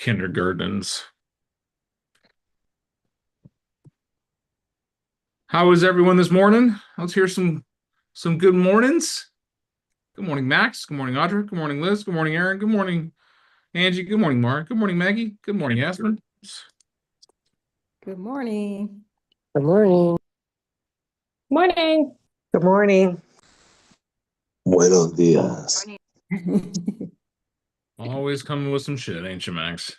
kindergartens. How is everyone this morning? Let's hear some good mornings. Good morning, Max. Good morning, Audra. Good morning, Liz. Good morning, Aaron. Good morning, Angie. Good morning, Mark. Good morning, Maggie. Good morning, Aspen. Good morning. Good morning. Morning. Good morning. Buenos dias. Always coming with some shit, ain't you, Max?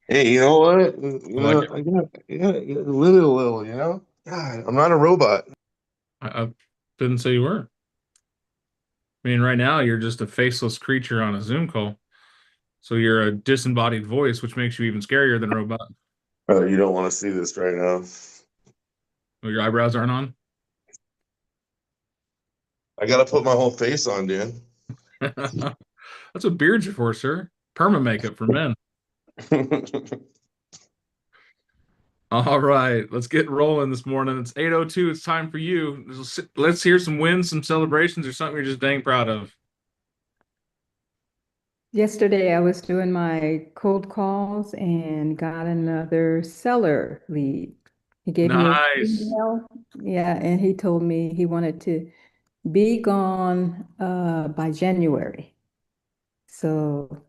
Hey, you know what? I got little, you know? God, I'm not a robot. I didn't say you were. I mean, right now you're just a faceless creature on a Zoom call. So you're a disembodied voice, which makes you even scarier than a robot. Oh, you don't want to see this right now. Oh, your eyebrows aren't on? I gotta put my whole face on, dude. That's what beards are for, sir. Perma makeup for men. All right, let's get rolling this morning. It's 8:02. It's time for you. Let's hear some wins, some celebrations, or something you're just dang proud of. Yesterday, I was doing my cold calls and got another seller lead. He gave me his Nice. email. Yeah, and he told me he wanted to be gone by January. So,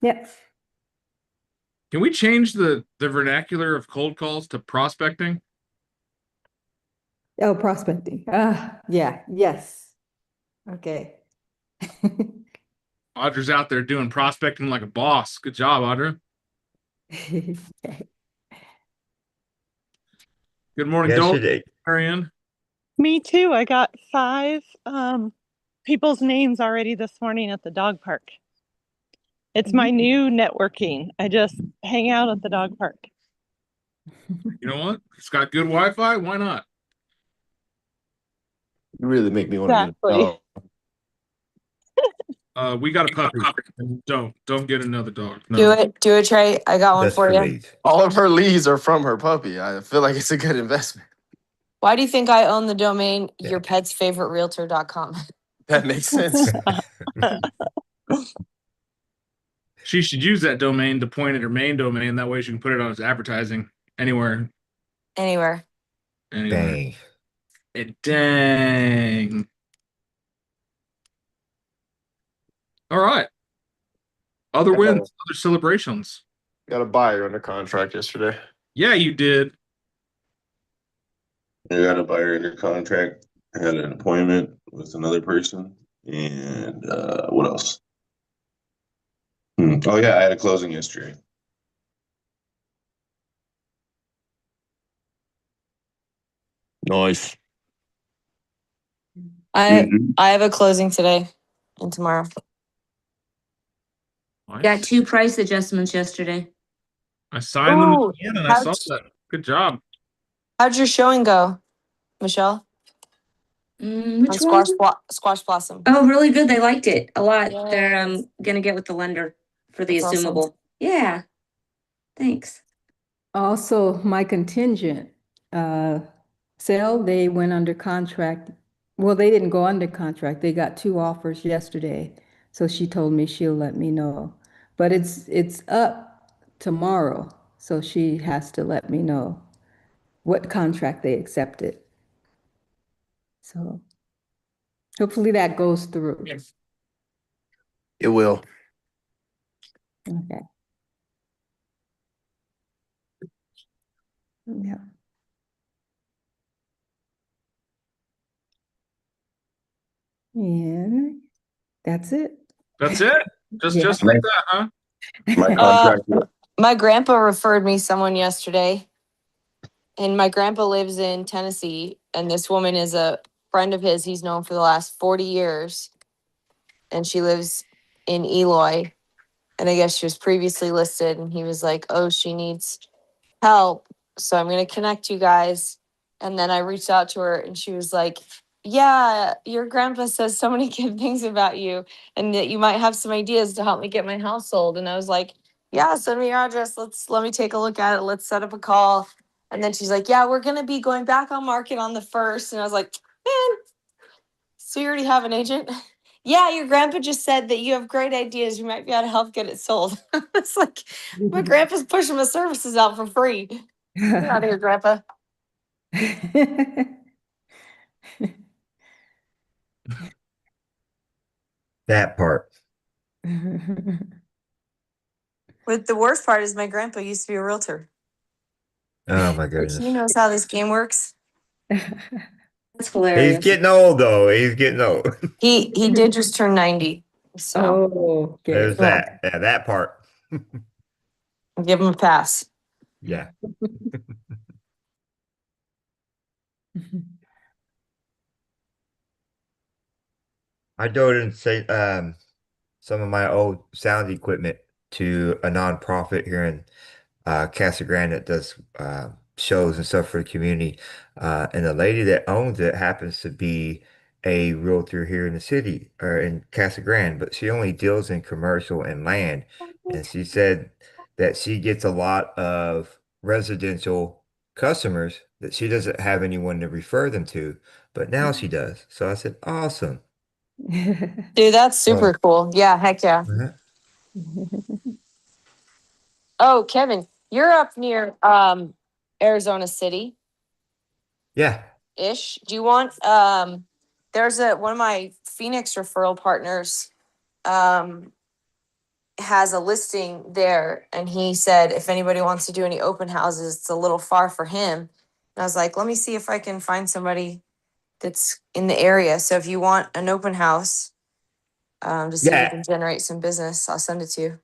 yeah. Can we change the vernacular of cold calls to prospecting? Oh, prospecting. Yeah, yes. Okay. Audra's out there doing prospecting like a boss. Good job, Audra. Good morning, Yesterday. Marianne. Me too. I got 5 people's names already this morning at the dog park. It's my new networking. I just hang out at the dog park. You know what? It's got good Wi-Fi. Why not? You really make me want to Exactly. get a dog. We got a puppy. Don't get another dog. No. Do it, Trey. I got one That's for you. great. All of her leads are from her puppy. I feel like it's a good investment. Why do you think I own the domain Yeah. yourpetsfavoriterealtor.com? That makes sense. She should use that domain to point at her main domain. That way she can put it on as advertising anywhere. Anywhere. Dang. Dang. All right. Other wins, other celebrations. Got a buyer under contract yesterday. Yeah, you did. I got a buyer under contract. I had an appointment with another person. And what else? Oh, yeah, I had a closing yesterday. Nice. I have a closing today and tomorrow. Nice. Got 2 price adjustments yesterday. I signed them Ooh, again and I saw that. Good job. How'd your showing go, Michelle? Which On one? Squash Blossom. Oh, really good. They liked it a lot. Yes. They're gonna get with the lender for the That's awesome. assumable. Yeah. Thanks. Also, my contingent sale, they went under contract. Well, they didn't go under contract. They got 2 offers yesterday. So she told me she'll let me know. But it's up tomorrow. So she has to let me know what contract they accepted. So hopefully that goes through. Yes. It will. Okay. Yeah. And that's it. That's it? Just Yeah. like that, huh? My contract. My grandpa referred me someone yesterday. And my grandpa lives in Tennessee. And this woman is a friend of his he's known for the last 40 years. And she lives in Eloy. And I guess she was previously listed. And he was like, oh, she needs help. So I'm going to connect you guys. And then I reached out to her and she was like, yeah, your grandpa says so many good things about you and that you might have some ideas to help me get my house sold. And I was like, yeah, send me your address. Let me take a look at it. Let's set up a call. And then she's like, yeah, we're going to be going back on market on the 1st. And I was like, man, so you already have an agent? Yeah, your grandpa just said that you have great ideas. You might be able to help get it sold. It's like my grandpa's pushing my services out for free. Get out of here, grandpa. That part. But the worst part is my grandpa used to be a realtor. Oh my Like, goodness. he knows how this game works. That's He's hilarious. getting old though. He's getting old. He did just turn 90. So Oh, okay. There's Yeah. that. Yeah, that part. I'll give him a pass. Yeah. I donated say some of my old sound equipment to a nonprofit here in Casa Grande that does shows and stuff for the community. And the lady that owns it happens to be a realtor here in the city or in Casa Grande, but she only deals in commercial and land. And she said that she gets a lot of residential customers that she doesn't have anyone to refer them to, but now she does. So I said, awesome. Dude, that's super cool. Yeah, heck yeah. Uh-huh. Oh, Kevin, you're up near Arizona City Yeah. ish. Do you want there's one of my Phoenix referral partners has a listing there, and he said if anybody wants to do any open houses, it's a little far for him. And I was like, let me see if I can find somebody that's in the area. So if you want an open house, to see if Yeah. you can generate some business, I'll send it to you.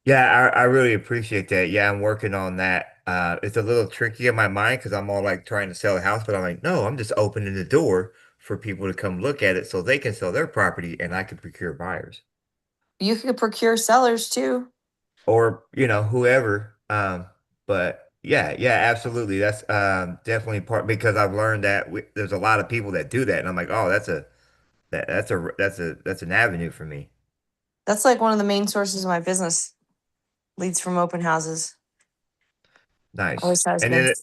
Yeah, I really appreciate that. Yeah, I'm working on that. It's a little tricky in my mind because I'm all like trying to sell a house, but I'm like, no, I'm just opening the door for people to come look at it so they can sell their property and I can procure buyers You could procure sellers too. or, whoever. But yeah, absolutely. That's definitely part because I've learned that there's a lot of people that do that, and I'm like, oh, that's an avenue for me. That's like one of the main sources of my business. Leads from open houses. Nice. Always has And been. then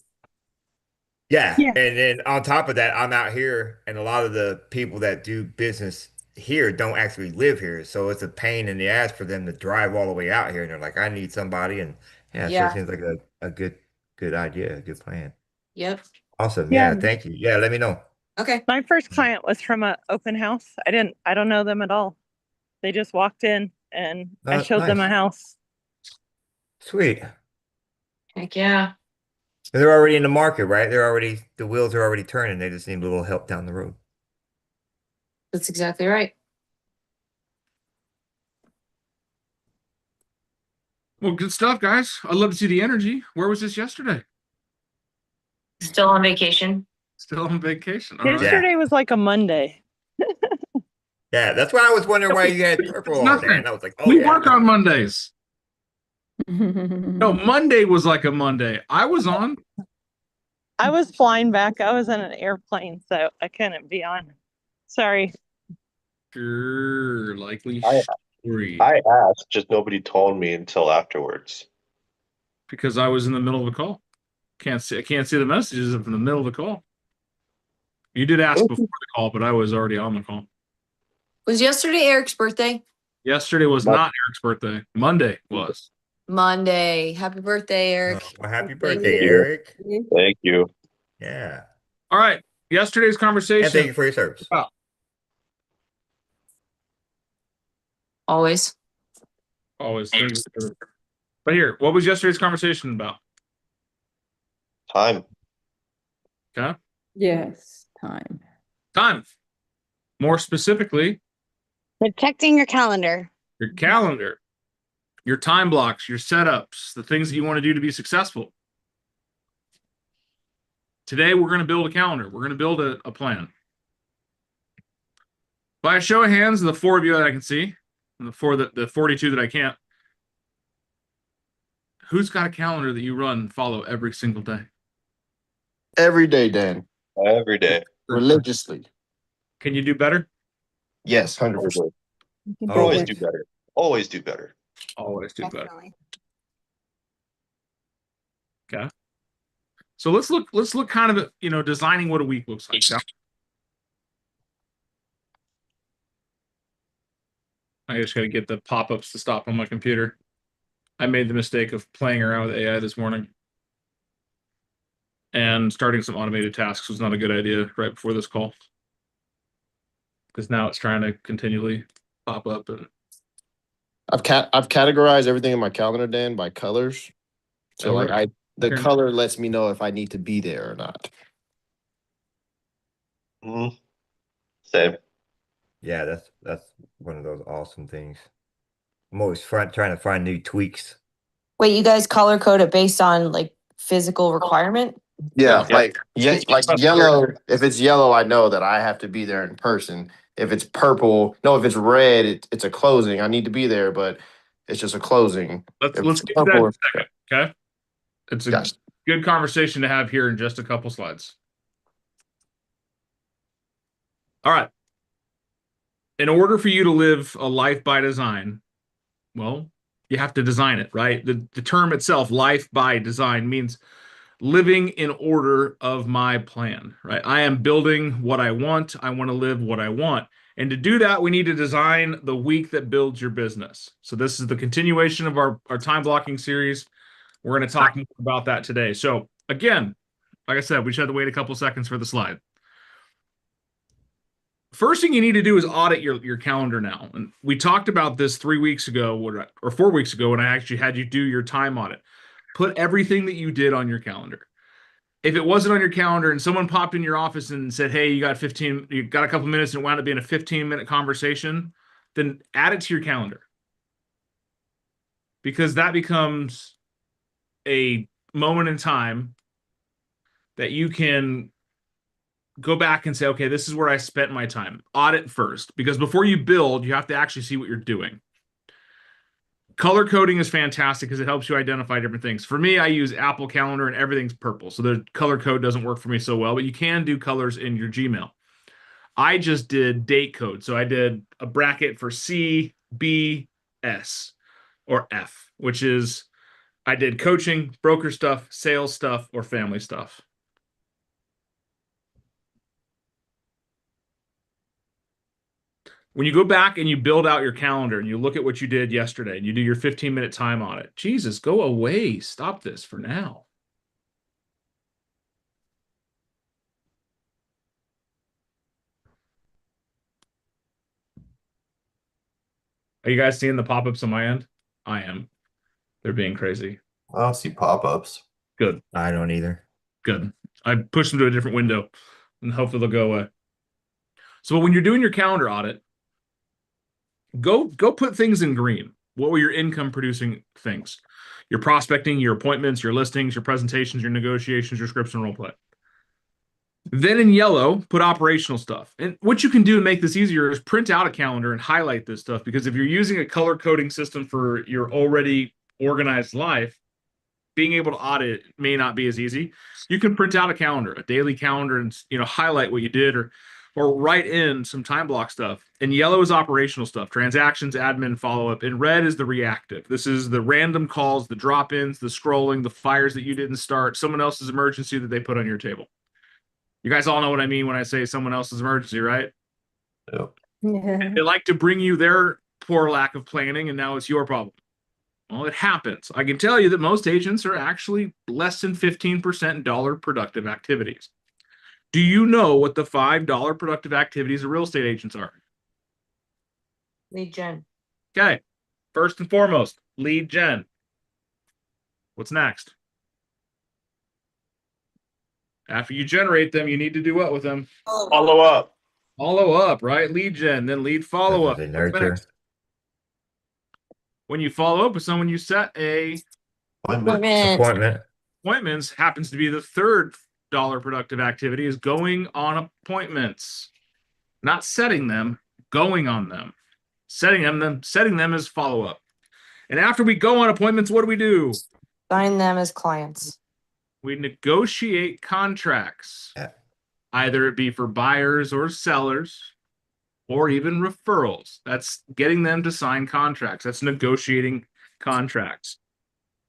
Yeah, Yeah. and then on top of that, I'm out here, and a lot of the people that do business here don't actually live here, so it's a pain in the ass for them to drive all the way out here. And they're like, "I need somebody," and so Yeah. it seems like a good idea, a good plan. Yep. Awesome, Yeah. yeah, thank you. Yeah, let me know. Okay. My first client was from an open house. I don't know them at all. They just walked in and I showed them a Nice. house. Sweet. Heck yeah. And they're already in the market, right? The wheels are already turning. They just need a little help down the road. That's exactly right. Well, good stuff, guys. I'd love to see the energy. Where was this yesterday? Still on vacation. Still on vacation. All right. Yesterday was like a Monday. Yeah, that's why I was wondering why you had purple on there. And I was like, oh We yeah. work on Mondays. No, Monday was like a Monday. I was on. I was flying back. I was in an airplane, so I couldn't be on. Sorry. Sure, likely story. I asked, just nobody told me until afterwards. Because I was in the middle of a call. I can't see the messages if in the middle of the call. You did ask before the call, but I was already on the call. Was yesterday Eric's birthday? Yesterday was not Eric's birthday. Monday was. Monday. Happy birthday, Eric. Well, happy Thank birthday, you. Eric. Thank you. Yeah. All right. Yesterday's And thank conversation. you for your service. Always. Always. But here, what was yesterday's conversation about? Time. Okay. Yes, time. Time. More specifically, Protecting your calendar. your calendar, your time blocks, your setups, the things that you want to do to be successful. Today, we're going to build a calendar. We're going to build a plan. By a show of hands, the four of you that I can see, and the 42 that I can't, who's got a calendar that you run and follow every single day? Every day, Dan. Every day. Religiously. Can you do better? Yes, 100%. You can Always do do better. Always do better. Always do better. Definitely. Okay. So let's look kind of at, designing what a week looks like. Yeah. I just got to get the pop-ups to stop on my computer. I made the mistake of playing around with AI this morning. And starting some automated tasks was not a good idea right before this call. Because now it's trying to continually pop up. And I've categorized everything in my calendar, Dan, by colors. So Oh, like really? the Here. color lets me know if I need to be there or not. Same. Yeah, that's one of those awesome things. I'm always trying to find new tweaks. Wait, you guys color code it based on like physical requirement? Yeah, Yeah. like yellow. If it's yellow, I know that I have to be there in person. If it's purple, no, if it's red, it's a closing. I need to be there, but it's just a closing. Let's If let's it's get to that in purple, a second, okay? It's a Gotcha. good conversation to have here in just a couple slides. All right. In order for you to live a life by design, well, you have to design it, right? The term itself, life by design, means living in order of my plan, right? I am building what I want. I want to live what I want. And to do that, we need to design the week that builds your business. So this is the continuation of our time blocking series. We're going to talk more about that today. So again, like I said, we just had to wait a couple seconds for the slide. First thing you need to do is audit your calendar now. And we talked about this 3 weeks ago or 4 weeks ago when I actually had you do your time audit. Put everything that you did on your calendar. If it wasn't on your calendar and someone popped in your office and said, hey, you got a couple minutes and it wound up being a 15-minute conversation, then add it to your calendar. Because that becomes a moment in time that you can go back and say, okay, this is where I spent my time. Audit first, because before you build, you have to actually see what you're doing. Color coding is fantastic because it helps you identify different things. For me, I use Apple Calendar and everything's purple. So the color code doesn't work for me so well, but you can do colors in your Gmail. I just did date code. So I did a bracket for C, B, S, or F, which is I did coaching, broker stuff, sales stuff, or family stuff. When you go back and you build out your calendar and you look at what you did yesterday and you do your 15-minute time audit, Jesus, go away. Stop this for now. Are you guys seeing the pop-ups on my end? I am. They're being crazy. I don't see pop-ups. Good, I don't either. good. I pushed them to a different window and hopefully they'll go away. So when you're doing your calendar audit, go put things in green. What were your income producing things? Your prospecting, your appointments, your listings, your presentations, your negotiations, your scripts and role play. Then in yellow, put operational stuff. And what you can do to make this easier is print out a calendar and highlight this stuff, because if you're using a color coding system for your already organized life, being able to audit may not be as easy. You can print out a calendar, a daily calendar, and highlight what you did or write in some time block stuff. And yellow is operational stuff, transactions, admin, follow-up. And red is the reactive. This is the random calls, the drop-ins, the scrolling, the fires that you didn't start, someone else's emergency that they put on your table. You guys all know what I mean when I say someone else's emergency, right? Yep. Yeah. They like to bring you their poor lack of planning, and now it's your problem. Well, it happens. I can tell you that most agents are actually less than 15% dollar productive activities. Do you know what the $5 productive activities of real estate agents are? Lead gen. Okay. First and foremost, lead gen. What's next? After you generate them, you need to do what with them? Follow up. Follow up, right? Lead gen, then lead follow up. They What's nurture. next? When you follow up with someone, you set a Appointment. Appointment. appointments. Happens to be the third dollar productive activity, is going on appointments. Not setting them, going on them. Setting them is follow up. And after we go on appointments, what do? Sign them as clients. We negotiate contracts. Yeah. Either it be for buyers or sellers, or even referrals. That's getting them to sign contracts. That's negotiating contracts.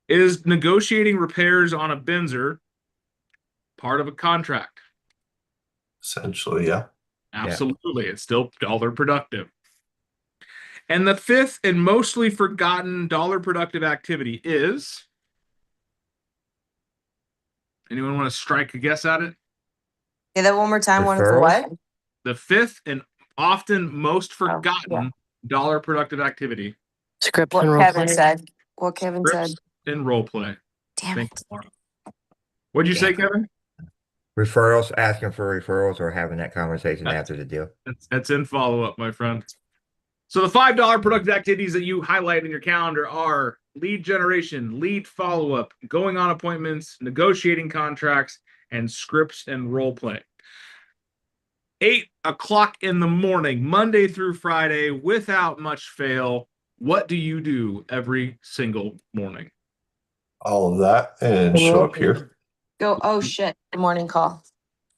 Is negotiating repairs on a Benzer part of a contract? Essentially, yeah. Absolutely. It's still dollar productive. And the fifth and mostly forgotten dollar productive activity is, anyone want to strike a guess at it? Say that one more time. One for Referrals? what? The fifth and often most forgotten yeah. dollar productive activity, Script What and role Kevin play. said. What Kevin said. scripts and role play. Damn Thank it. you, Laura. What'd you say, Kevin? Referrals, asking for referrals or having that conversation after the deal. That's in follow-up, my friend. So the $5 productive activities that you highlight in your calendar are lead generation, lead follow-up, going on appointments, negotiating contracts, and scripts and role play. 8 o'clock in the morning, Monday through Friday, without much fail. What do you do every single morning? All of that and show up here. Go. Oh shit. The morning call.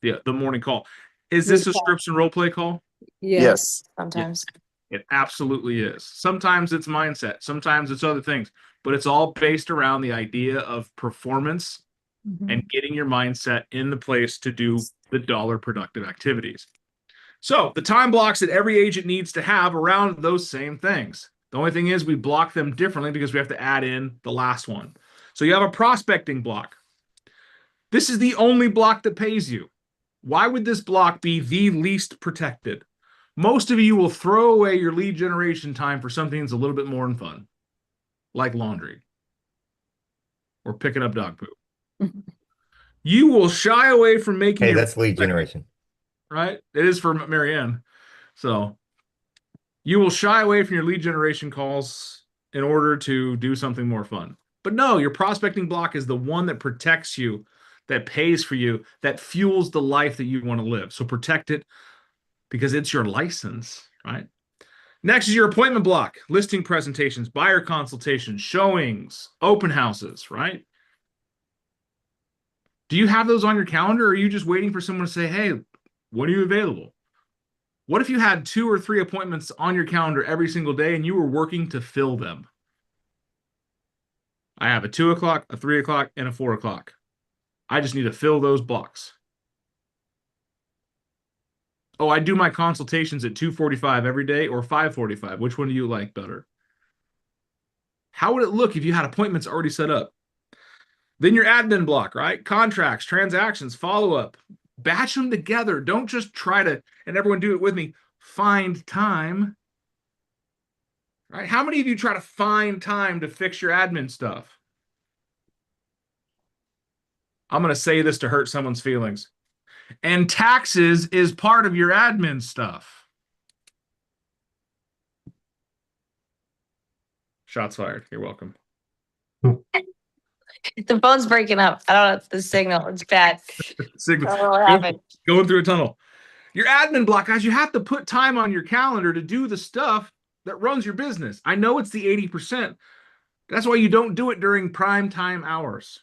Yeah, the morning call. Is this a scripts and role play call? Yes. Sometimes. It absolutely is. Sometimes it's mindset, sometimes it's other things, but it's all based around the idea of performance and getting your mindset in the place to do the dollar productive activities. So the time blocks that every agent needs to have around those same things. The only thing is we block them differently because we have to add in the last one. So you have a prospecting block. This is the only block that pays you. Why would this block be the least protected? Most of you will throw away your lead generation time for something that's a little bit more fun, like laundry or picking up dog poop. You will shy away from making Hey, your that's lead generation. right? It is for Marianne. So you will shy away from your lead generation calls in order to do something more fun. But no, your prospecting block is the one that protects you, that pays for you, that fuels the life that you want to live. So protect it because it's your license, right? Next is your appointment block, listing presentations, buyer consultations, showings, open houses, right? Do you have those on your calendar, or are you just waiting for someone to say, hey, when are you available? What if you had 2 or 3 appointments on your calendar every single day and you were working to fill them? I have a 2 o'clock, a 3 o'clock, and a 4 o'clock. I just need to fill those blocks. Oh, I do my consultations at 2:45 every day or 5:45. Which one do you like better? How would it look if you had appointments already set up? Then your admin block, right? Contracts, transactions, follow-up. Batch them together. Don't just try to, and everyone do it with me, find time. Right? How many of you try to find time to fix your admin stuff? I'm going to say this to hurt someone's feelings. And taxes is part of your admin stuff. Shots fired. You're welcome. The phone's breaking up. I don't know. The signal. It's bad. Signal. I don't know what happened. Going through a tunnel. Your admin block, guys, you have to put time on your calendar to do the stuff that runs your business. I know it's the 80%. That's why you don't do it during prime time hours.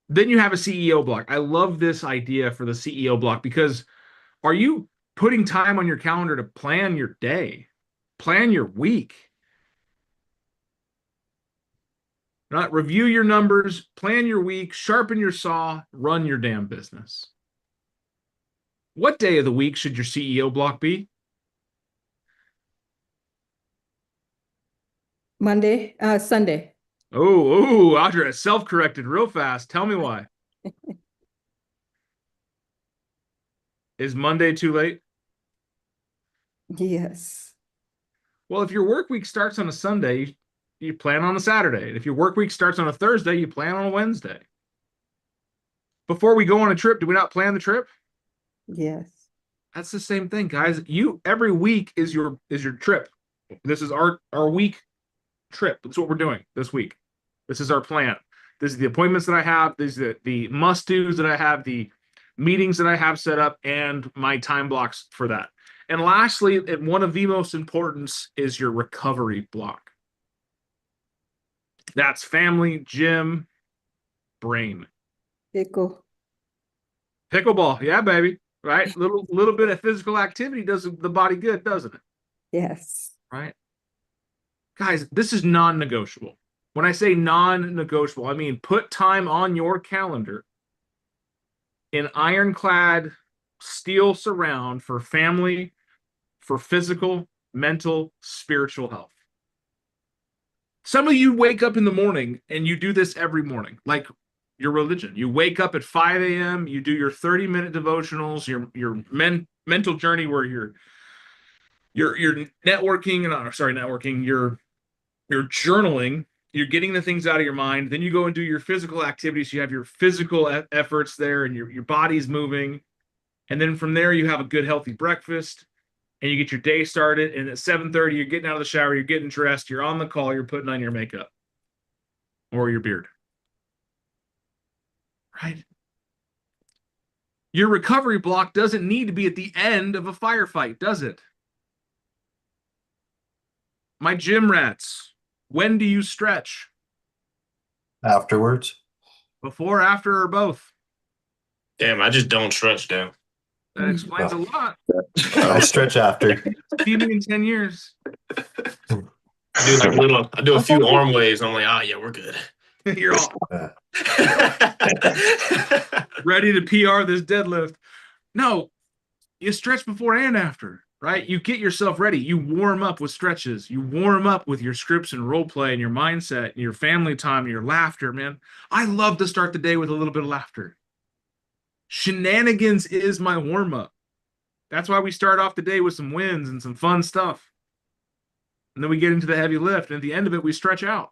Then you have a CEO block. I love this idea for the CEO block because are you putting time on your calendar to plan your day, plan your week? Not review your numbers, plan your week, sharpen your saw, run your damn business. What day of the week should your CEO block be? Sunday. Oh, Audra self-corrected real fast. Tell me why. Is Monday too late? Yes. Well, if your work week starts on a Sunday, you plan on a Saturday. And if your work week starts on a Thursday, you plan on a Wednesday. Before we go on a trip, do we not plan the trip? Yes. That's the same thing, guys. Every week is your trip. This is our week trip. That's what we're doing this week. This is our plan. This is the appointments that I have. These are the must-dos that I have, the meetings that I have set up, and my time blocks for that. And lastly, and one of the most important is your recovery block. That's family, gym, brain. Pickleball. Yeah, baby. Right? Little bit of physical activity does the body good, doesn't it? Yes. Right? Guys, this is non-negotiable. When I say non-negotiable, I mean put time on your calendar in ironclad steel surround for family, for physical, mental, spiritual health. Some of you wake up in the morning and you do this every morning, like your religion. You wake up at 5 a.m., you do your 30-minute devotionals, your mental journey where you're networking, you're journaling, you're getting the things out of your mind. Then you go and do your physical activities. You have your physical efforts there and your body's moving. And then from there, you have a good, healthy breakfast and you get your day started. And at 7:30, you're getting out of the shower, you're getting dressed, you're on the call, you're putting on your makeup or your beard. Right? Your recovery block doesn't need to be at the end of a firefight, does it? My gym rats, when do you stretch? Afterwards. Before, after, or both? Damn, I just don't stretch down. That explains a lot. I stretch after. See me in 10 years. I do a few arm waves. And I'm like, yeah, we're good. You're all ready to PR this deadlift. No, you stretch before and after, right? You get yourself ready. You warm up with stretches. You warm up with your scripts and role play and your mindset and your family time and your laughter, man. I love to start the day with a little bit of laughter. Shenanigans is my warm-up. That's why we start off the day with some wins and some fun stuff. And then we get into the heavy lift. And at the end of it, we stretch out.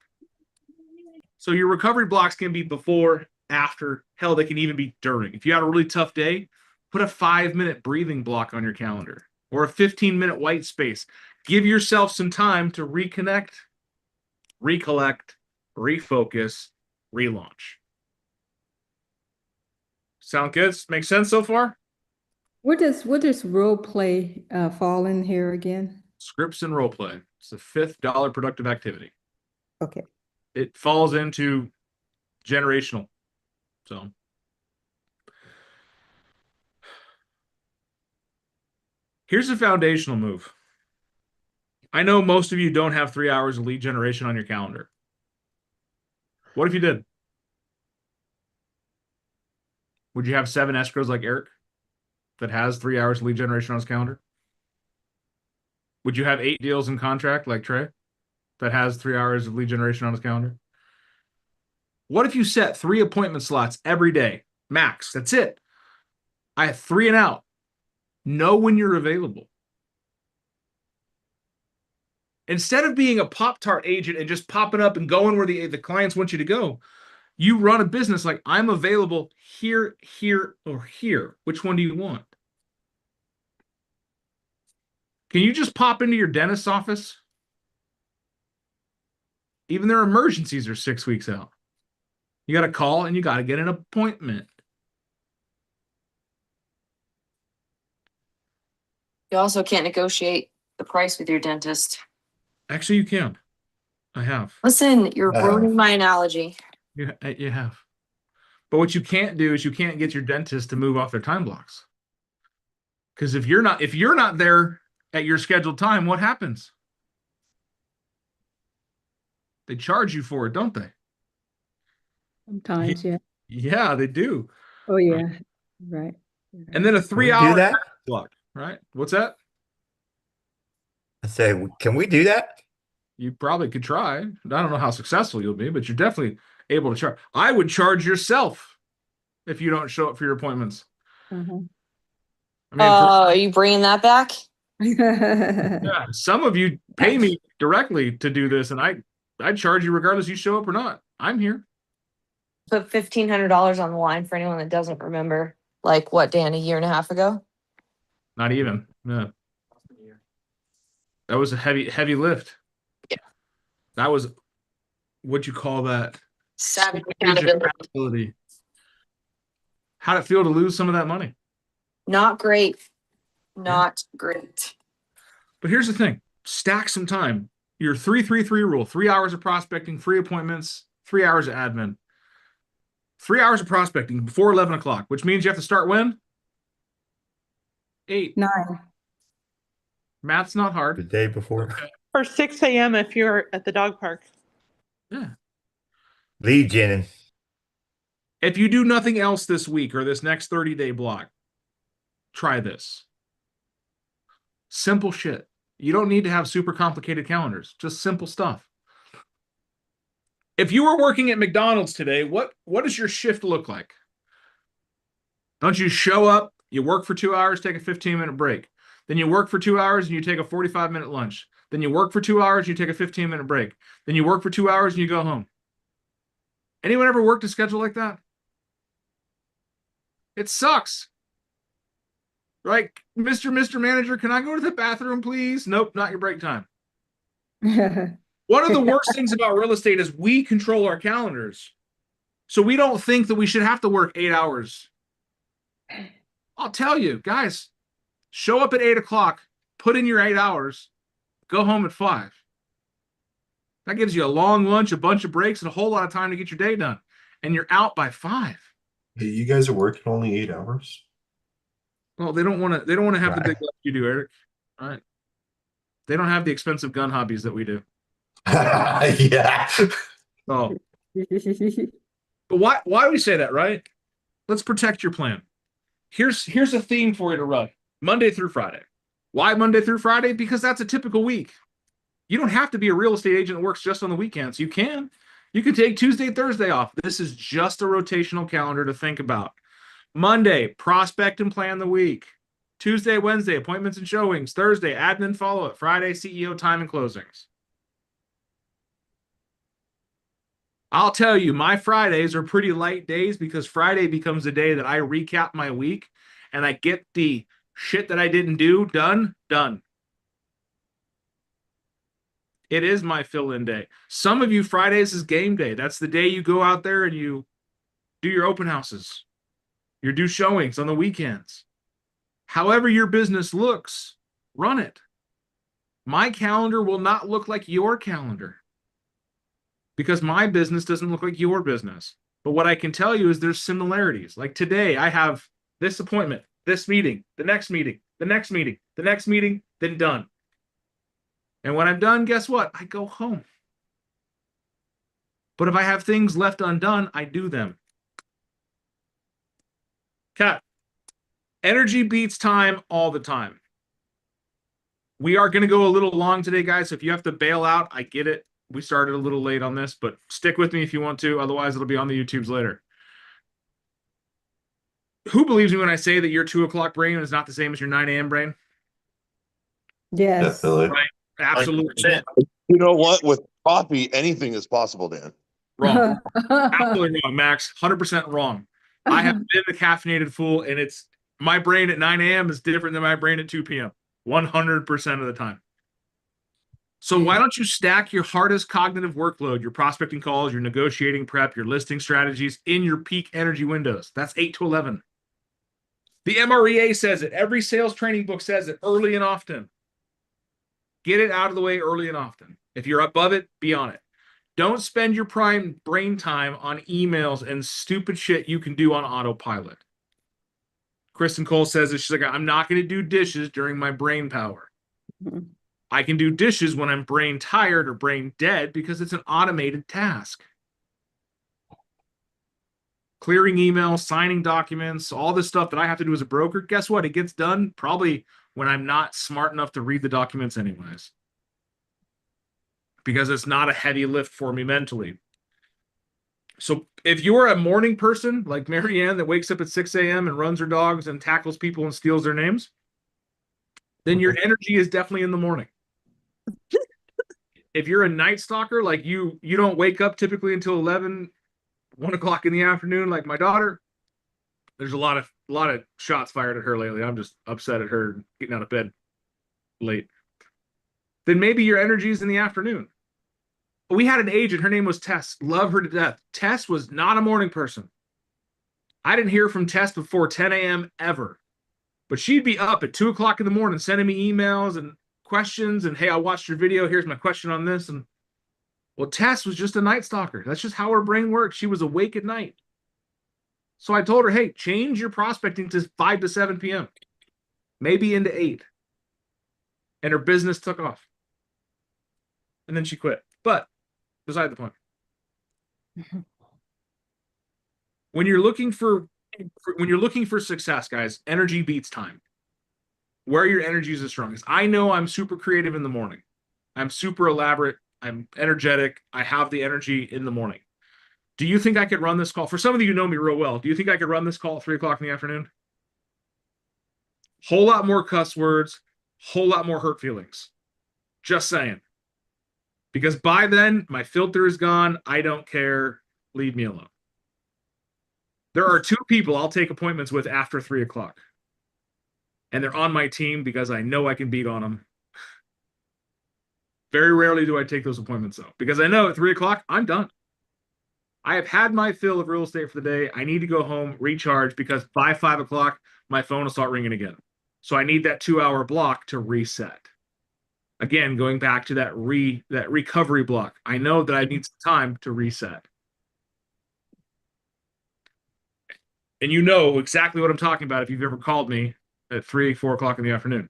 So your recovery blocks can be before, after. Hell, they can even be during. If you had a really tough day, put a 5-minute breathing block on your calendar or a 15-minute white space. Give yourself some time to reconnect, recollect, refocus, relaunch. Sound good? Make sense so far? What does role play fall in here again? Scripts and role play. It's the $5th productive activity. Okay. It falls into generational. So here's a foundational move. I know most of you don't have 3 hours of lead generation on your calendar. What if you did? Would you have 7 escrows like Eric that has 3 hours of lead generation on his calendar? Would you have 8 deals in contract like Trey that has 3 hours of lead generation on his calendar? What if you set 3 appointment slots every day, max? That's it. I have 3 and out. Know when you're available. Instead of being a Pop-Tart agent and just popping up and going where the clients want you to go, you run a business like I'm available here, here, or here. Which one do you want? Can you just pop into your dentist's office? Even their emergencies are 6 weeks out. You got to call and you got to get an appointment. You also can't negotiate the price with your dentist. Actually, you can. I have. Listen, you're ruining my analogy. You have. But what you can't do is you can't get your dentist to move off their time blocks. Because if you're not there at your scheduled time, what happens? They charge you for it, don't they? Sometimes, yeah. Yeah, they do. Oh, yeah. Right. And then a Can we 3 hour do that? block, right? What's that? I say, can we do that? You probably could try. I don't know how successful you'll be, but you're definitely able to charge. I would charge yourself if you don't show up for your appointments. Uh-huh. I mean, Are you bringing that back? yeah, some of you pay me directly to do this, and I charge you regardless you show up or not. I'm here. Put $1,500 on the line for anyone that doesn't remember. Like what, Dan, a year and a half ago? Not even. Yeah. That was a heavy lift. Yeah. That was, what'd you call that? Savage accountability. How'd it feel to lose some of that money? Not great. Not great. But here's the thing. Stack some time. Your 3-3-3 rule. 3 hours of prospecting, 3 appointments, 3 hours of admin. 3 hours of prospecting before 11 o'clock, which means you have to start when? 8. 9. Math's not The hard. day before. Or 6 a.m. if you're at the dog park. Yeah. Lead gen. If you do nothing else this week or this next 30-day block, try this. Simple shit. You don't need to have super complicated calendars, just simple stuff. If you were working at McDonald's today, what does your shift look like? Don't you show up, you work for 2 hours, take a 15-minute break. Then you work for 2 hours and you take a 45-minute lunch. Then you work for 2 hours, you take a 15-minute break. Then you work for 2 hours and you go home. Anyone ever worked a schedule like that? It sucks. Right? Mr. Manager, can I go to the bathroom, please? Nope, not your break time. One of the worst things about real estate is we control our calendars. So we don't think that we should have to work 8 hours. I'll tell you, guys, show up at 8 o'clock, put in your 8 hours, go home at 5. That gives you a long lunch, a bunch of breaks, and a whole lot of time to get your day done. And you're out by 5. Hey, you guys are working only 8 hours? Well, they don't want to have the Right. big life you do, Eric. All right. They don't have the expensive gun hobbies that we do. Yeah. Oh. But why do we say that, right? Let's protect your plan. Here's a theme for you to run. Monday through Friday. Why Monday through Friday? Because that's a typical week. You don't have to be a real estate agent that works just on the weekends. You can. You can take Tuesday, Thursday off. This is just a rotational calendar to think about. Monday, prospect and plan the week. Tuesday, Wednesday, appointments and showings. Thursday, admin follow-up. Friday, CEO time and closings. I'll tell you, my Fridays are pretty light days because Friday becomes the day that I recap my week and I get the shit that I didn't do done. It is my fill-in day. Some of you, Fridays is game day. That's the day you go out there and you do your open houses. You do showings on the weekends. However your business looks, run it. My calendar will not look like your calendar because my business doesn't look like your business. But what I can tell you is there's similarities. Like today, I have this appointment, this meeting, the next meeting, the next meeting, the next meeting, then done. And when I'm done, guess what? I go home. But if I have things left undone, I do them. Cat, energy beats time all the time. We are going to go a little long today, guys. So if you have to bail out, I get it. We started a little late on this, but stick with me if you want to. Otherwise, it'll be on the YouTubes later. Who believes me when I say that your 2 o'clock brain is not the same as your 9 a.m. brain? Yes. Definitely. Right. Absolutely. 100%. You know what? With coffee, anything is possible, Dan. Wrong. Absolutely wrong, Max. 100% wrong. I have been the caffeinated fool, and it's my brain at 9 a.m. is different than my brain at 2 p.m. 100% of the time. So why don't you stack your hardest cognitive workload, your prospecting calls, your negotiating prep, your listing strategies in your peak energy windows? That's 8 to 11. The MREA says it. Every sales training book says it early and often. Get it out of the way early and often. If you're above it, be on it. Don't spend your prime brain time on emails and stupid shit you can do on autopilot. Kristen Cole says it. She's like, I'm not going to do dishes during my brain power. I can do dishes when I'm brain tired or brain dead because it's an automated task. Clearing emails, signing documents, all this stuff that I have to do as a broker, guess what? It gets done probably when I'm not smart enough to read the documents anyways. Because it's not a heavy lift for me mentally. So if you're a morning person like Marianne that wakes up at 6 a.m. and runs her dogs and tackles people and steals their names, then your energy is definitely in the morning. If you're a night stalker, like you don't wake up typically until 1 o'clock in the afternoon, like my daughter, there's a lot of shots fired at her lately. I'm just upset at her getting out of bed late. Then maybe your energy is in the afternoon. We had an agent, her name was Tess. Love her to death. Tess was not a morning person. I didn't hear from Tess before 10 a.m. ever. But she'd be up at 2 o'clock in the morning sending me emails and questions and, hey, I watched your video. Here's my question on this. And well, Tess was just a night stalker. That's just how her brain works. She was awake at night. So I told her, hey, change your prospecting to 5 to 7 p.m. Maybe into 8. And her business took off. And then she quit. But beside the point. When you're looking for success, guys, energy beats time. where your energy is the strongest. I know I'm super creative in the morning. I'm super elaborate. I'm energetic. I have the energy in the morning. Do you think I could run this call? For some of you who know me real well, do you think I could run this call at 3 o'clock in the afternoon? Whole lot more cuss words, whole lot more hurt feelings. Just saying. Because by then, my filter is gone. I don't care. Leave me alone. There are 2 people I'll take appointments with after 3 o'clock. And they're on my team because I know I can beat on them. Very rarely do I take those appointments, though, because I know at 3 o'clock, I'm done. I have had my fill of real estate for the day. I need to go home, recharge, because by 5 o'clock, my phone will start ringing again. So I need that 2-hour block to reset. Again, going back to that recovery block. I know that I need some time to reset. And you know exactly what I'm talking about if you've ever called me at 3, 4 o'clock in the afternoon.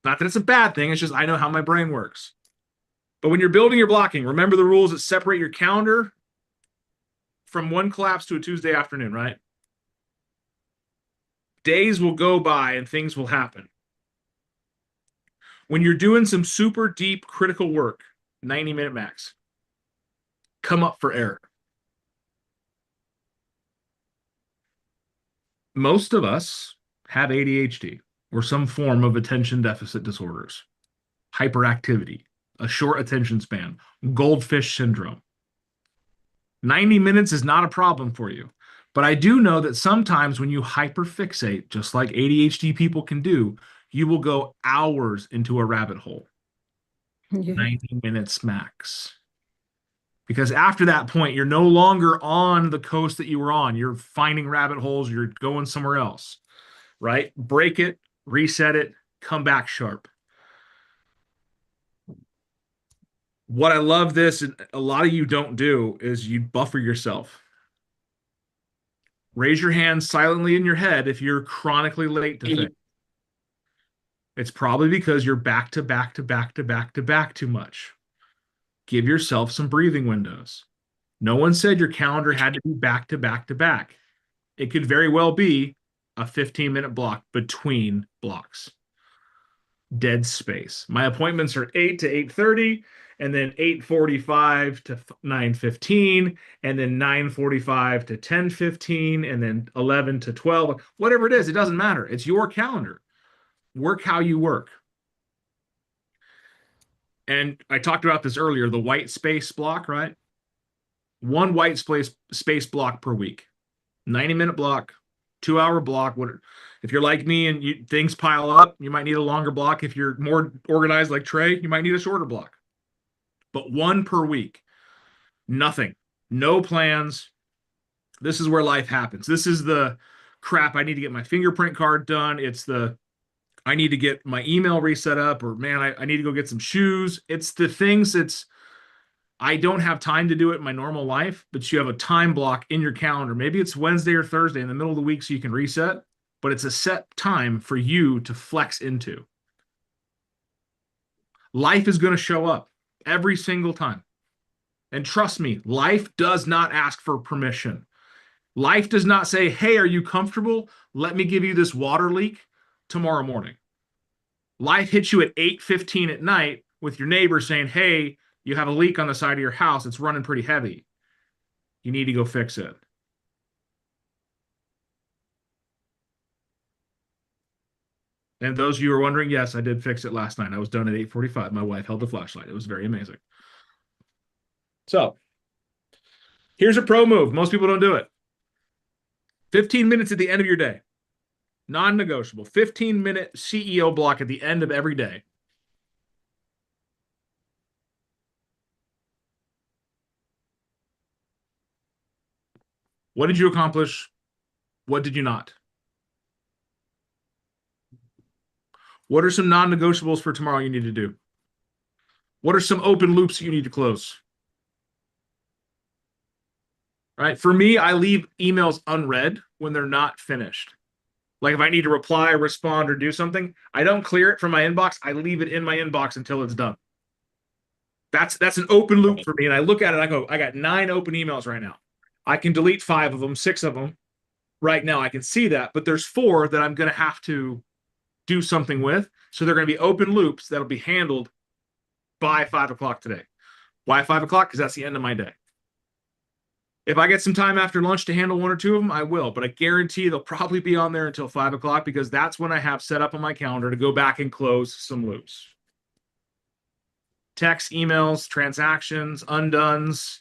Not that it's a bad thing, it's just I know how my brain works. But when you're building your blocking, remember the rules that separate your calendar from one collapse to a Tuesday afternoon, right? Days will go by and things will happen. When you're doing some super deep critical work, 90-minute max, come up for air. Most of us have ADHD or some form of attention deficit disorders, hyperactivity, a short attention span, goldfish syndrome. 90 minutes is not a problem for you. But I do know that sometimes when you hyperfixate, just like ADHD people can do, you will go hours into a rabbit hole. Yeah. 90 minutes max. Because after that point, you're no longer on the coast that you were on. You're finding rabbit holes. You're going somewhere else, right? Break it, reset it, come back sharp. What I love this, and a lot of you don't do, is you buffer yourself. Raise your hand silently in your head if you're chronically late to things. It's probably because you're back to back to back to back to back too much. Give yourself some breathing windows. No one said your calendar had to be back to back to back. It could very well be a 15-minute block between blocks. Dead space. My appointments are 8 to 8:30, and then 8:45 to 9:15, and then 9:45 to 10:15, and then 11 to 12. Whatever it is, it doesn't matter. It's your calendar. Work how you work. And I talked about this earlier, the white space block, right? One white space block per week. 90-minute block, 2-hour block. If you're like me and things pile up, you might need a longer block. If you're more organized like Trey, you might need a shorter block. But 1 per week. Nothing. No plans. This is where life happens. This is the crap. I need to get my fingerprint card done. It's the I need to get my email reset up, or man, I need to go get some shoes. It's the things I don't have time to do it in my normal life, but you have a time block in your calendar. Maybe it's Wednesday or Thursday in the middle of the week so you can reset, but it's a set time for you to flex into. Life is going to show up every single time. And trust me, life does not ask for permission. Life does not say, hey, are you comfortable? Let me give you this water leak tomorrow morning. Life hits you at 8:15 at night with your neighbor saying, hey, you have a leak on the side of your house. It's running pretty heavy. You need to go fix it. And those of you who are wondering, yes, I did fix it last night. I was done at 8:45. My wife held the flashlight. It was very amazing. So here's a pro move. Most people don't do it. 15 minutes at the end of your day. Non-negotiable. 15-minute CEO block at the end of every day. What did you accomplish? What did you not? What are some non-negotiables for tomorrow you need to do? What are some open loops you need to close? Right? For me, I leave emails unread when they're not finished. Like if I need to reply, respond, or do something, I don't clear it from my inbox. I leave it in my inbox until it's done. That's an open loop for me. And I look at it, I go, I got 9 open emails right now. I can delete 5 of them, 6 of them, right now. I can see that, but there's 4 that I'm going to have to do something with. So they're going to be open loops that'll be handled by 5 o'clock today. Why 5 o'clock? Because that's the end of my day. If I get some time after lunch to handle 1 or 2 of them, I will, but I guarantee they'll probably be on there until 5 o'clock because that's when I have set up on my calendar to go back and close some loops. Text, emails, transactions, undones.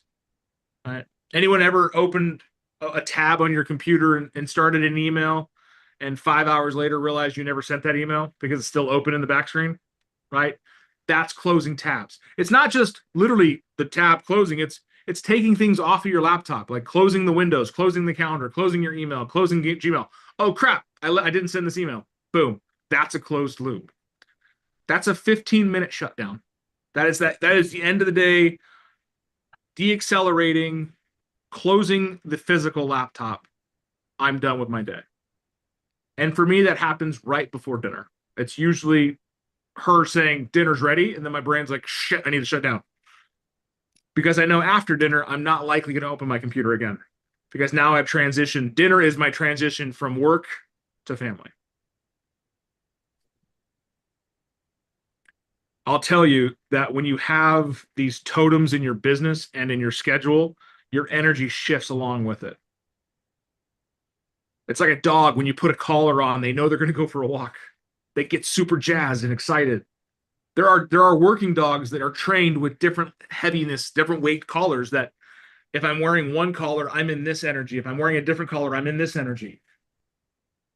Right? Anyone ever opened a tab on your computer and started an email and 5 hours later realized you never sent that email because it's still open in the back screen? Right? That's closing tabs. It's not just literally the tab closing, it's taking things off of your laptop, like closing the windows, closing the calendar, closing your email, closing Gmail. Oh crap, I didn't send this email. Boom. That's a closed loop. That's a 15-minute shutdown. That is the end of the day, deaccelerating, closing the physical laptop. I'm done with my day. And for me, that happens right before dinner. It's usually her saying dinner's ready, and then my brain's like, shit, I need to shut down. Because I know after dinner, I'm not likely going to open my computer again. Because now I've transitioned. Dinner is my transition from work to family. I'll tell you that when you have these totems in your business and in your schedule, your energy shifts along with it. It's like a dog. When you put a collar on, they know they're going to go for a walk. They get super jazzed and excited. There are working dogs that are trained with different heaviness, different weight collars that if I'm wearing one collar, I'm in this energy. If I'm wearing a different collar, I'm in this energy.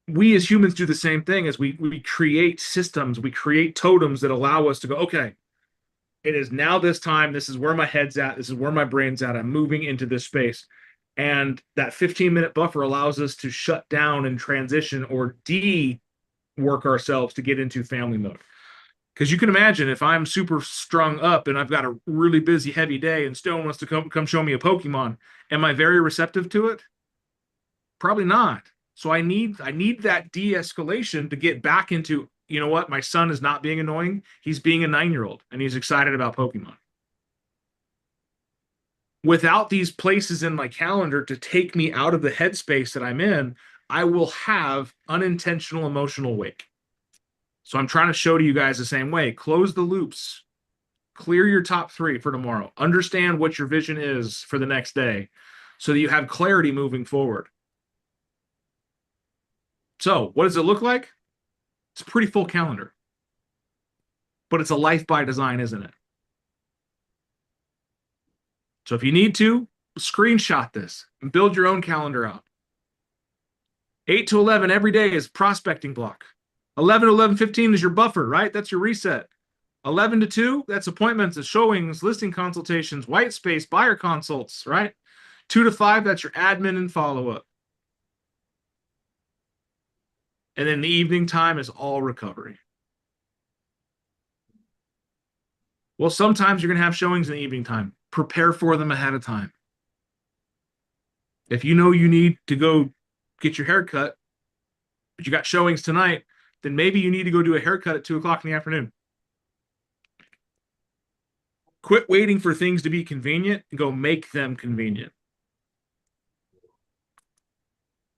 We as humans do the same thing as we create systems, we create totems that allow us to go, okay, it is now this time. This is where my head's at. This is where my brain's at. I'm moving into this space. And that 15-minute buffer allows us to shut down and transition or de-work ourselves to get into family mode. Because you can imagine if I'm super strung up and I've got a really busy, heavy day and Stone wants to come show me a Pokemon, am I very receptive to it? Probably not. So I need that de-escalation to get back into, you know what, my son is not being annoying. He's being a 9-year-old and he's excited about Pokemon. Without these places in my calendar to take me out of the headspace that I'm in, I will have unintentional emotional wake. So I'm trying to show to you guys the same way. Close the loops. Clear your top 3 for tomorrow. Understand what your vision is for the next day so that you have clarity moving forward. So what does it look like? It's a pretty full calendar. But it's a life by design, isn't it? So if you need to, screenshot this and build your own calendar out. 8 to 11 every day is prospecting block. 11 to 11:15 is your buffer, right? That's your reset. 11 to 2, that's appointments, that's showings, listing consultations, white space, buyer consults, right? 2 to 5, that's your admin and follow-up. And then the evening time is all recovery. Well, sometimes you're going to have showings in the evening time. Prepare for them ahead of time. If you know you need to go get your hair cut, but you got showings tonight, then maybe you need to go do a haircut at 2 o'clock in the afternoon. Quit waiting for things to be convenient and go make them convenient.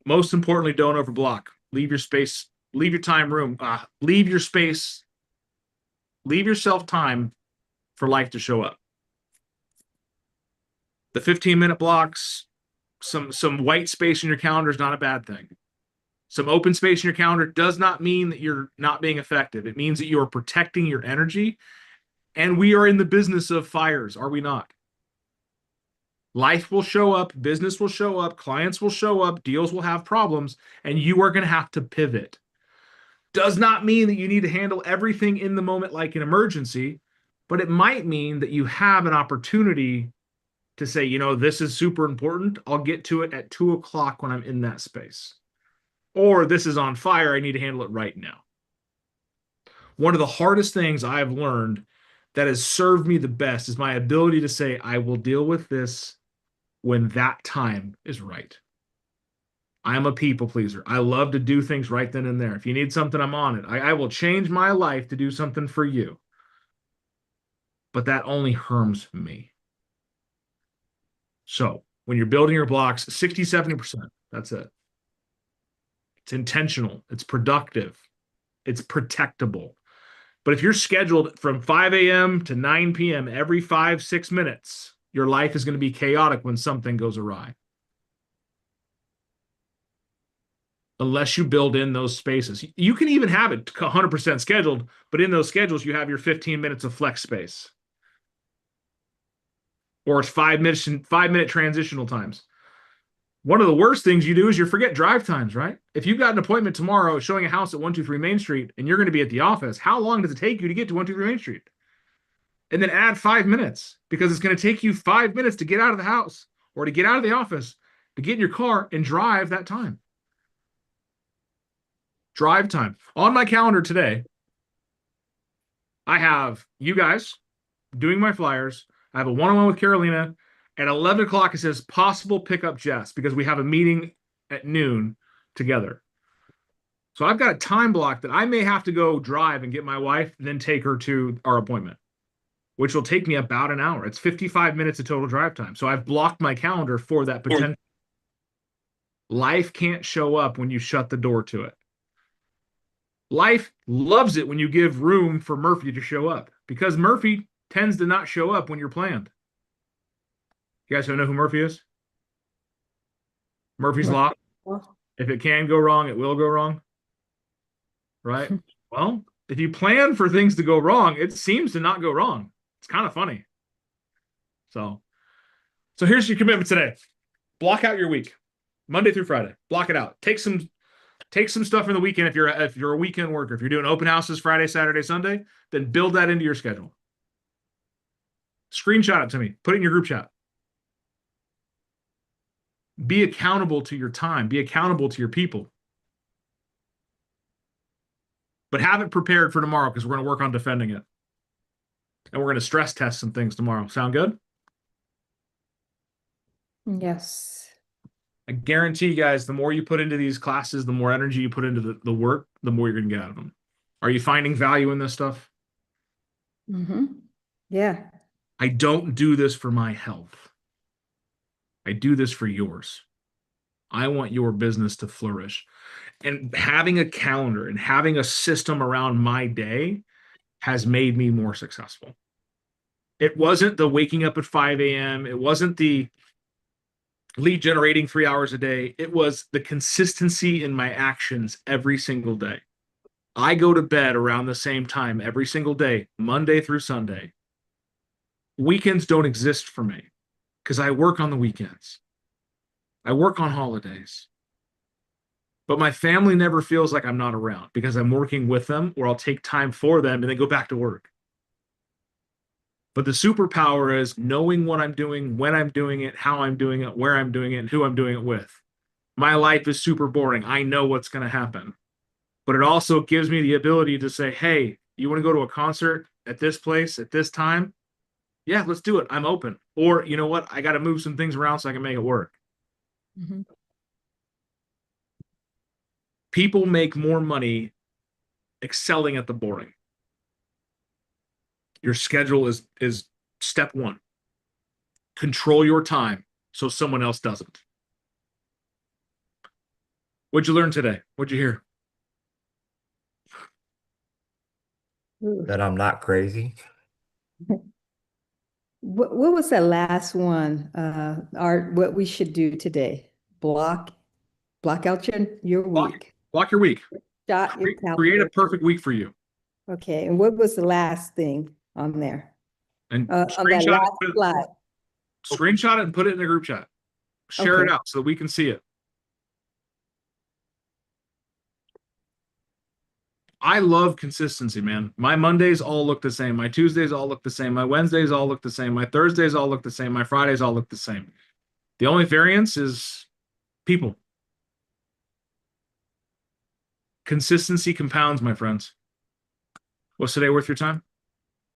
Most importantly, don't overblock. Leave your space, leave your time room, leave your space, leave yourself time for life to show up. The 15-minute blocks, some white space in your calendar is not a bad thing. Some open space in your calendar does not mean that you're not being effective. It means that you are protecting your energy. And we are in the business of fires, are we not? Life will show up, business will show up, clients will show up, deals will have problems, and you are going to have to pivot. Does not mean that you need to handle everything in the moment like an emergency, but it might mean that you have an opportunity to say, you know, this is super important. I'll get to it at 2 o'clock when I'm in that space. Or this is on fire. I need to handle it right now. One of the hardest things I've learned that has served me the best is my ability to say, I will deal with this when that time is right. I'm a people pleaser. I love to do things right then and there. If you need something, I'm on it. I will change my life to do something for you. But that only harms me. So when you're building your blocks, 60, 70%, that's it. It's intentional. It's productive. It's protectable. But if you're scheduled from 5 a.m. to 9 p.m. every 5-6 minutes, your life is going to be chaotic when something goes awry. Unless you build in those spaces. You can even have it 100% scheduled, but in those schedules, you have your 15 minutes of flex space. Or it's 5-minute transitional times. One of the worst things you do is you forget drive times, right? If you've got an appointment tomorrow showing a house at 123 Main Street and you're going to be at the office, how long does it take you to get to 123 Main Street? And then add 5 minutes because it's going to take you 5 minutes to get out of the house or to get out of the office, to get in your car and drive that time. Drive time. On my calendar today, I have you guys doing my flyers. I have a one-on-one with Carolina. At 11 o'clock, it says possible pickup Jess because we have a meeting at noon together. So I've got a time block that I may have to go drive and get my wife, and then take her to our appointment, which will take me about an hour. It's 55 minutes of total drive time. So I've blocked my calendar for that potential. Life can't show up when you shut the door to it. Life loves it when you give room for Murphy to show up because Murphy tends to not show up when you're planned. You guys don't know who Murphy is? Murphy's Law. If it can go wrong, it will go wrong. Right? Well, if you plan for things to go wrong, it seems to not go wrong. It's kind of funny. So here's your commitment today. Block out your week. Monday through Friday. Block it out. Take some stuff in the weekend if you're a weekend worker. If you're doing open houses Friday, Saturday, Sunday, then build that into your schedule. Screenshot it to me. Put it in your group chat. Be accountable to your time. Be accountable to your people. But have it prepared for tomorrow because we're going to work on defending it. And we're going to stress test some things tomorrow. Sound good? Yes. I guarantee you guys, the more you put into these classes, the more energy you put into the work, the more you're going to get out of them. Are you finding value in this stuff? Mm-hmm. Yeah. I don't do this for my health. I do this for yours. I want your business to flourish. And having a calendar and having a system around my day has made me more successful. It wasn't the waking up at 5 a.m. It wasn't the lead generating 3 hours a day. It was the consistency in my actions every single day. I go to bed around the same time every single day, Monday through Sunday. Weekends don't exist for me because I work on the weekends. I work on holidays. But my family never feels like I'm not around because I'm working with them or I'll take time for them and then go back to work. But the superpower is knowing what I'm doing, when I'm doing it, how I'm doing it, where I'm doing it, and who I'm doing it with. My life is super boring. I know what's going to happen. But it also gives me the ability to say, hey, you want to go to a concert at this place at this time? Yeah, let's do it. I'm open. Or you know what? I got to move some things around so I can make it work. Mm-hmm. People make more money excelling at the boring. Your schedule is step one. Control your time so someone else doesn't. What'd you learn today? What'd you hear? That I'm not crazy. What was the last one? Art, what we should do today? Block out your week. Block your week. Dot your Create calendar. a perfect week for you. Okay, and what was the last thing on there? And On that screenshot last it, slide. screenshot it and put it in the group chat. Share it Okay. out so that we can see it. I love consistency, man. My Mondays all look the same. My Tuesdays all look the same. My Wednesdays all look the same. My Thursdays all look the same. My Fridays all look the same. The only variance is people. Consistency compounds, my friends. What's today worth your time?